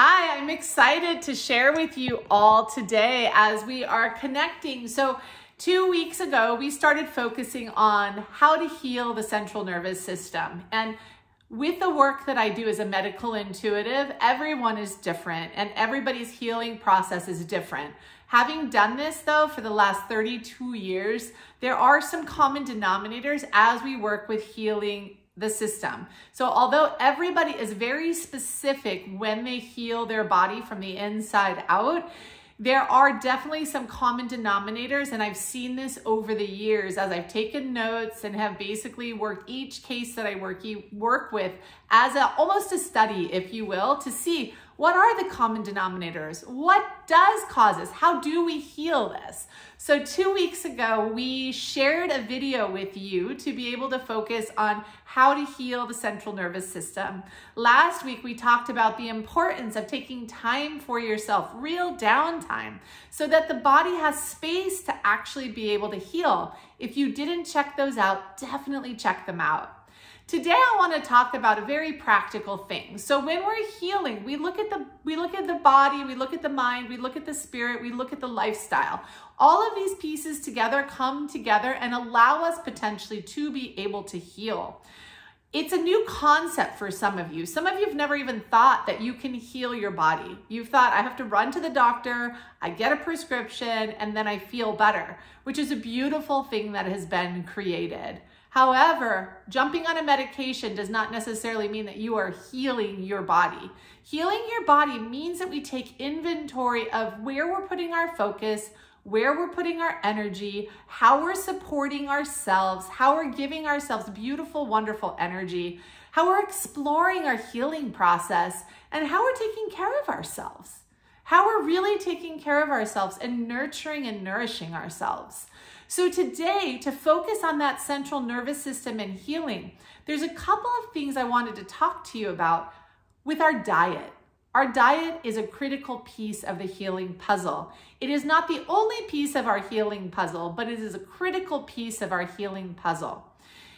Hi, I'm excited to share with you all today as we are connecting. So 2 weeks ago, we started focusing on how to heal the central nervous system. And with the work that I do as a medical intuitive, everyone is different and everybody's healing process is different. Having done this though for the last 32 years, there are some common denominators as we work with healing the system. So although everybody is very specific when they heal their body from the inside out, there are definitely some common denominators, and I've seen this over the years as I've taken notes and have basically worked each case that I work with as almost a study, if you will, to see what are the common denominators? What does cause this? How do we heal this? So 2 weeks ago, we shared a video with you to be able to focus on how to heal the central nervous system. Last week, we talked about the importance of taking time for yourself, real downtime, so that the body has space to actually be able to heal. If you didn't check those out, definitely check them out. Today, I want to talk about a very practical thing. So when we're healing, we look at the body, we look at the mind, we look at the spirit, we look at the lifestyle. All of these pieces together come together and allow us potentially to be able to heal. It's a new concept for some of you. Some of you have never even thought that you can heal your body. You've thought, I have to run to the doctor, I get a prescription, and then I feel better, which is a beautiful thing that has been created. However, jumping on a medication does not necessarily mean that you are healing your body. Healing your body means that we take inventory of where we're putting our focus, where we're putting our energy, how we're supporting ourselves, how we're giving ourselves beautiful, wonderful energy, how we're exploring our healing process, and how we're taking care of ourselves. How we're really taking care of ourselves and nurturing and nourishing ourselves. So today, to focus on that central nervous system and healing, there's a couple of things I wanted to talk to you about with our diet. Our diet is a critical piece of the healing puzzle. It is not the only piece of our healing puzzle, but it is a critical piece of our healing puzzle.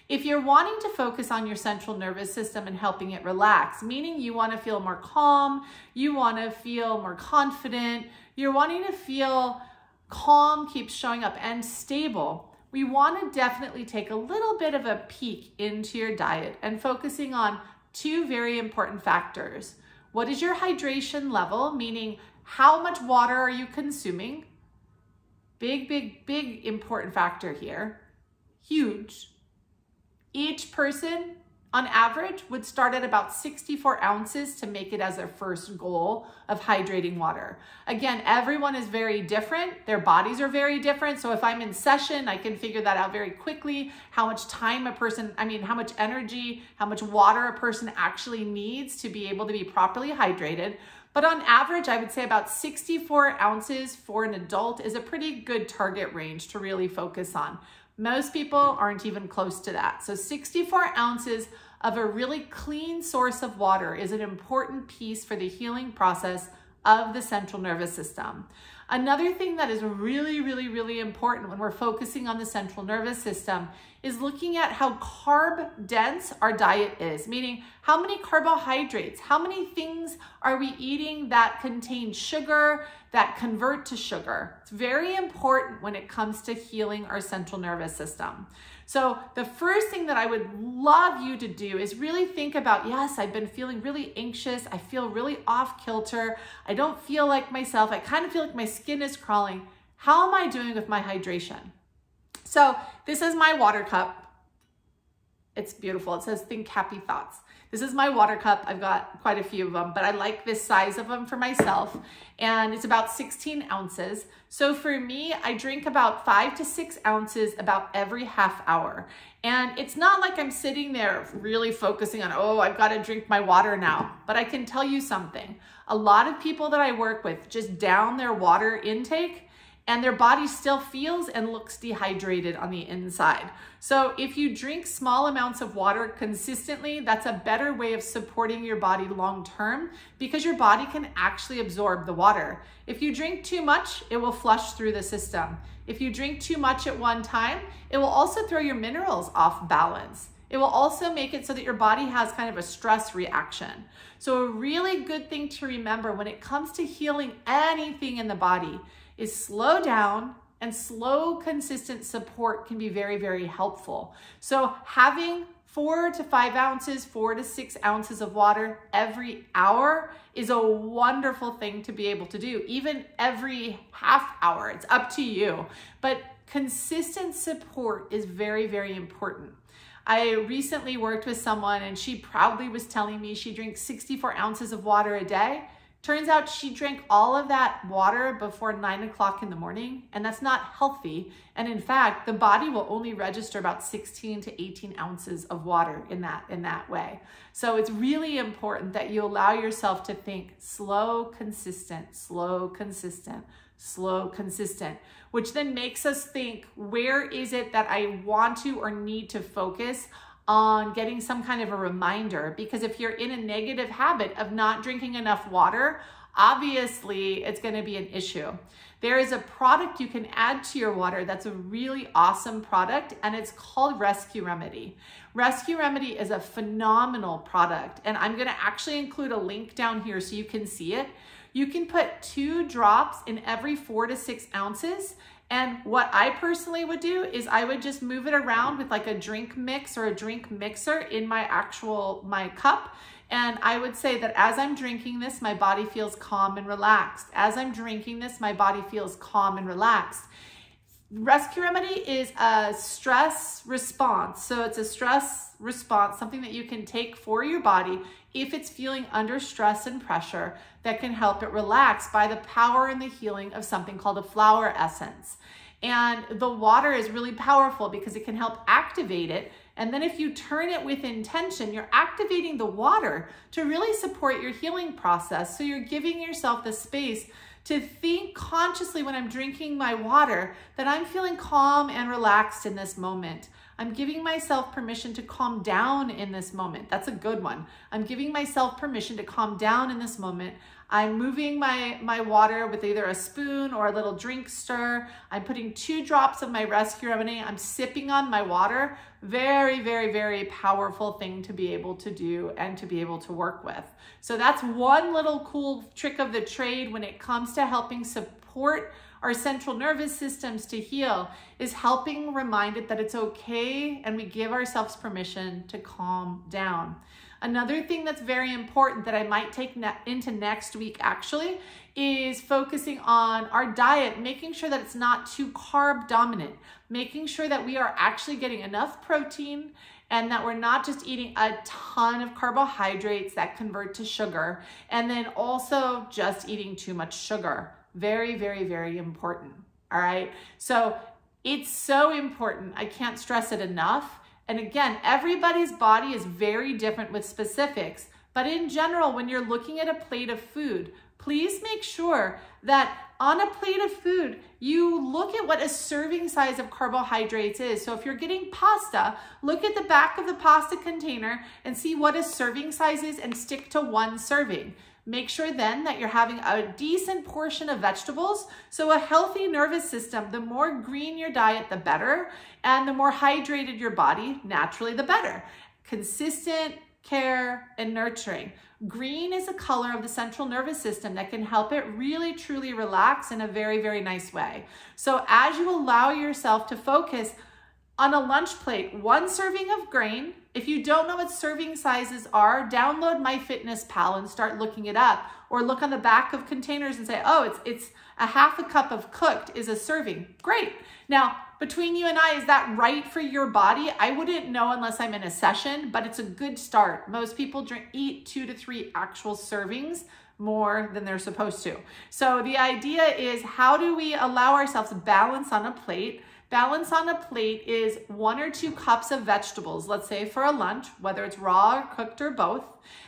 If you're wanting to focus on your central nervous system and helping it relax, meaning you want to feel more calm, you want to feel more confident, you're wanting to feel calm, keep showing up, and stable, we want to definitely take a little bit of a peek into your diet and focusing on two very important factors. What is your hydration level, meaning how much water are you consuming? Big important factor here. Huge. Each person on average would start at about 64 ounces to make it as their first goal of hydrating water. Again, everyone is very different. Their bodies are very different. So if I'm in session, I can figure that out very quickly, how much time how much energy, how much water a person actually needs to be able to be properly hydrated. But on average, I would say about 64 ounces for an adult is a pretty good target range to really focus on. Most people aren't even close to that. So 64 ounces of a really clean source of water is an important piece for the healing process of the central nervous system. Another thing that is really important when we're focusing on the central nervous system is looking at how carb dense our diet is, meaning how many carbohydrates, how many things are we eating that contain sugar, that convert to sugar. It's very important when it comes to healing our central nervous system. So the first thing that I would love you to do is really think about, yes, I've been feeling really anxious. I feel really off kilter. I don't feel like myself. I kind of feel like my skin is crawling. How am I doing with my hydration? So this is my water cup. It's beautiful. It says think happy thoughts. This is my water cup. I've got quite a few of them, but I like this size of them for myself. And it's about 16 ounces. So for me, I drink about 5 to 6 ounces about every half hour. And it's not like I'm sitting there really focusing on, oh, I've got to drink my water now. But I can tell you something. A lot of people that I work with just down their water intake and their body still feels and looks dehydrated on the inside. So if you drink small amounts of water consistently, that's a better way of supporting your body long-term because your body can actually absorb the water. If you drink too much, it will flush through the system. If you drink too much at one time, it will also throw your minerals off balance. It will also make it so that your body has kind of a stress reaction. So a really good thing to remember when it comes to healing anything in the body is slow down, and slow, consistent support can be very, very helpful. So having 4 to 5 ounces, 4 to 6 ounces of water every hour is a wonderful thing to be able to do. Even every half hour, it's up to you. But consistent support is very, very important. I recently worked with someone and she proudly was telling me she drinks 64 ounces of water a day. Turns out she drank all of that water before 9 o'clock in the morning, and that's not healthy. And in fact, the body will only register about 16 to 18 ounces of water in that way. So it's really important that you allow yourself to think slow, consistent, slow, consistent, slow, consistent, which then makes us think, where is it that I want to or need to focus on getting some kind of a reminder? Because if you're in a negative habit of not drinking enough water, obviously it's going to be an issue. There is a product you can add to your water that's a really awesome product, and it's called Rescue Remedy. Rescue Remedy is a phenomenal product, and I'm going to actually include a link down here so you can see it. You can put 2 drops in every 4 to 6 ounces. And what I personally would do is I would just move it around with like a drink mix or a drink mixer in my cup. And I would say that as I'm drinking this, my body feels calm and relaxed. As I'm drinking this, my body feels calm and relaxed. Rescue Remedy is a stress response. So it's a stress response, something that you can take for your body if it's feeling under stress and pressure, that can help it relax by the power and the healing of something called a flower essence. And the water is really powerful because it can help activate it. And then if you turn it with intention, you're activating the water to really support your healing process. So you're giving yourself the space to think consciously when I'm drinking my water that I'm feeling calm and relaxed in this moment. I'm giving myself permission to calm down in this moment. That's a good one. I'm giving myself permission to calm down in this moment. I'm moving my water with either a spoon or a little drink stir. I'm putting 2 drops of my Rescue Remedy. I'm sipping on my water. Very, very, very powerful thing to be able to do and to be able to work with. So that's one little cool trick of the trade when it comes to helping support our central nervous systems to heal, is helping remind it that it's okay and we give ourselves permission to calm down. Another thing that's very important that I might take into next week actually is focusing on our diet, making sure that it's not too carb dominant, making sure that we are actually getting enough protein and that we're not just eating a ton of carbohydrates that convert to sugar, and then also just eating too much sugar. Very, very, very important. All right. So it's so important. I can't stress it enough. And again, everybody's body is very different with specifics, but in general, when you're looking at a plate of food, please make sure that on a plate of food, you look at what a serving size of carbohydrates is. So if you're getting pasta, look at the back of the pasta container and see what a serving size is and stick to 1 serving. Make sure then that you're having a decent portion of vegetables. So a healthy nervous system, the more green your diet, the better. And the more hydrated your body, naturally, the better. Consistent care and nurturing. Green is a color of the central nervous system that can help it really, truly relax in a very, very nice way. So as you allow yourself to focus on a lunch plate, 1 serving of grain. If you don't know what serving sizes are, download MyFitnessPal and start looking it up, or look on the back of containers and say, oh, it's a half a cup of cooked is a serving. Great. Now, between you and I, is that right for your body? I wouldn't know unless I'm in a session, but it's a good start. Most people eat 2 to 3 actual servings more than they're supposed to. So the idea is, how do we allow ourselves balance on a plate? Balance on a plate is 1 or 2 cups of vegetables, let's say for a lunch, whether it's raw or cooked or both.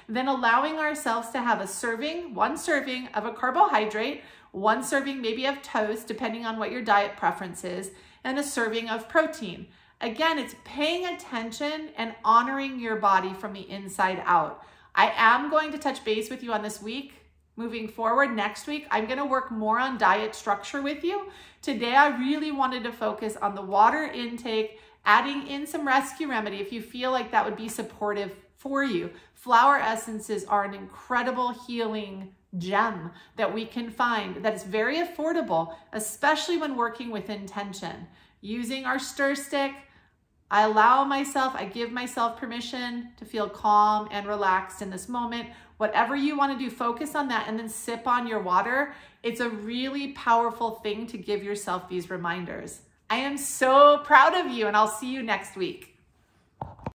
Then allowing ourselves to have a serving, 1 serving of a carbohydrate, 1 serving maybe of toast, depending on what your diet preference is, and a serving of protein. Again, it's paying attention and honoring your body from the inside out. I am going to touch base with you on this week. Moving forward, next week, I'm going to work more on diet structure with you. Today, I really wanted to focus on the water intake adding in some rescue remedy if you feel like that would be supportive for you. Flower essences are an incredible healing gem that we can find that is very affordable, especially when working with intention. Using our stir stick, I give myself permission to feel calm and relaxed in this moment. Whatever you want to do, focus on that and then sip on your water. It's a really powerful thing to give yourself these reminders. I am so proud of you, and I'll see you next week.